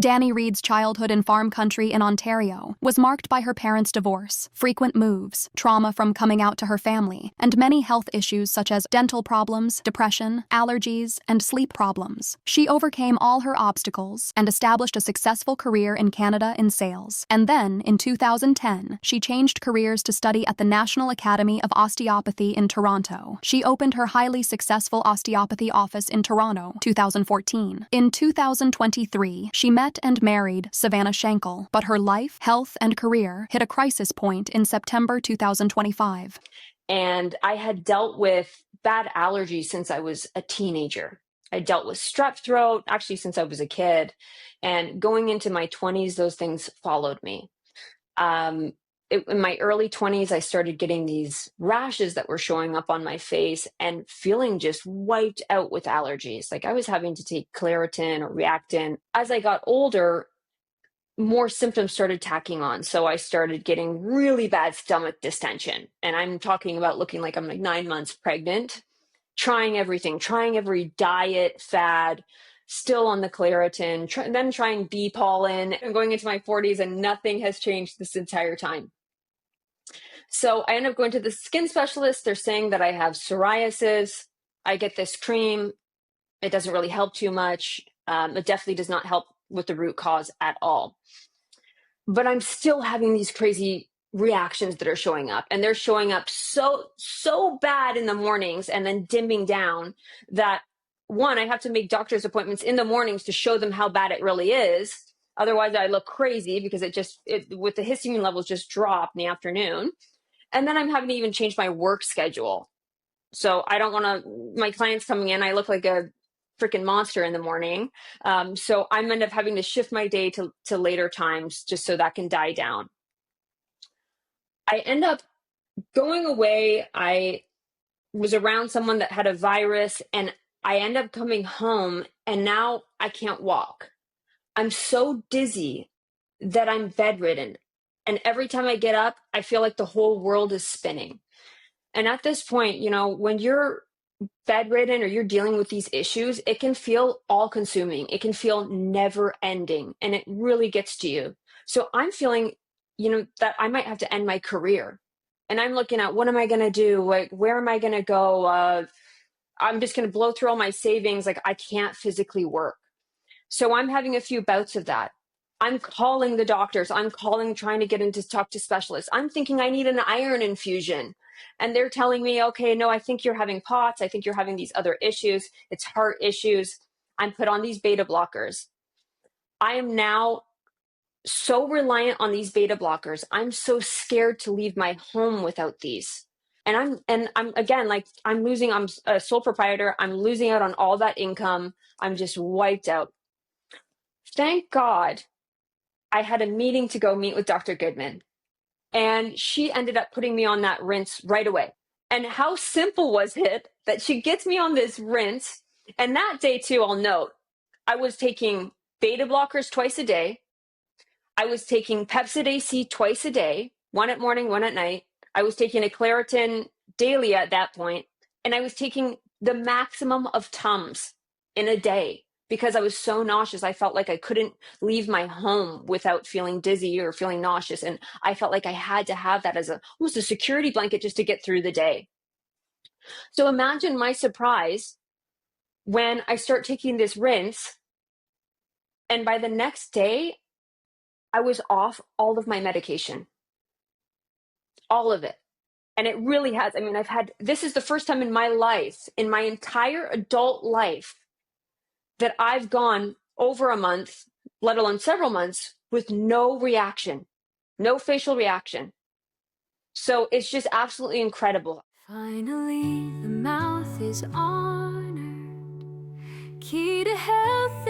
Danny Reed's childhood in farm country in Ontario was marked by her parents' divorce, frequent moves, trauma from coming out to her family, and many health issues such as dental problems, depression, allergies, and sleep problems. She overcame all her obstacles and established a successful career in Canada in sales. And then, in 2010, she changed careers to study at the National Academy of Osteopathy in Toronto. She opened her highly successful osteopathy office in Toronto, 2014. In 2023, she met and married Savannah Schenkel, but her life, health, and career hit a crisis point in September 2025. And I had dealt with bad allergies since I was a teenager. I dealt with strep throat, actually since I was a kid. And going into my 20s, those things followed me. In my early 20s, I started getting these rashes that were showing up on my face and feeling just wiped out with allergies. Like I was having to take Claritin or Reactin. As I got older, more symptoms started tacking on. So I started getting really bad stomach distension. And I'm talking about looking like I'm like 9 months pregnant, trying everything, trying every diet, fad, still on the Claritin, then trying bee pollen. I'm going into my 40s and nothing has changed this entire time. So I end up going to the skin specialist. They're saying that I have psoriasis. I get this cream. It doesn't really help too much. It definitely does not help with the root cause at all. But I'm still having these crazy reactions that are showing up, and they're showing up so bad in the mornings and then dimming down that one, I have to make doctor's appointments in the mornings to show them how bad it really is. Otherwise I look crazy because with the histamine levels just drop in the afternoon. And then I'm having to even change my work schedule. So I don't want to, my clients coming in, I look like a freaking monster in the morning. So I'm end up having to shift my day to later times just so that can die down. I end up going away. I was around someone that had a virus and I end up coming home and now I can't walk. I'm so dizzy that I'm bedridden. And every time I get up, I feel like the whole world is spinning. And at this point, when you're bedridden or you're dealing with these issues, it can feel all consuming. It can feel never ending and it really gets to you. So I'm feeling, that I might have to end my career. And I'm looking at what am I going to do? Like, where am I going to go? I'm just going to blow through all my savings. Like I can't physically work. So I'm having a few bouts of that. I'm calling the doctors. I'm trying to get in to talk to specialists. I'm thinking I need an iron infusion. And they're telling me, okay, no, I think you're having POTS. I think you're having these other issues. It's heart issues. I'm put on these beta blockers. I am now so reliant on these beta blockers. I'm so scared to leave my home without these. And I'm again, like I'm a sole proprietor. I'm losing out on all that income. I'm just wiped out. Thank God I had a meeting to go meet with Dr. Goodman. And she ended up putting me on that rinse right away. And how simple was it that she gets me on this rinse? And that day too, I'll note, I was taking beta blockers twice a day. I was taking Pepcid AC twice a day, one at morning, one at night. I was taking a Claritin daily at that point. And I was taking the maximum of Tums in a day. Because I was so nauseous, I felt like I couldn't leave my home without feeling dizzy or feeling nauseous. And I felt like I had to have that as almost a security blanket just to get through the day. So imagine my surprise when I start taking this rinse. And by the next day, I was off all of my medication. All of it. And it really has. I mean, this is the first time in my life, in my entire adult life, that I've gone over a month, let alone several months, with no reaction, no facial reaction. So it's just absolutely incredible. Finally, the mouth is honored. Key to health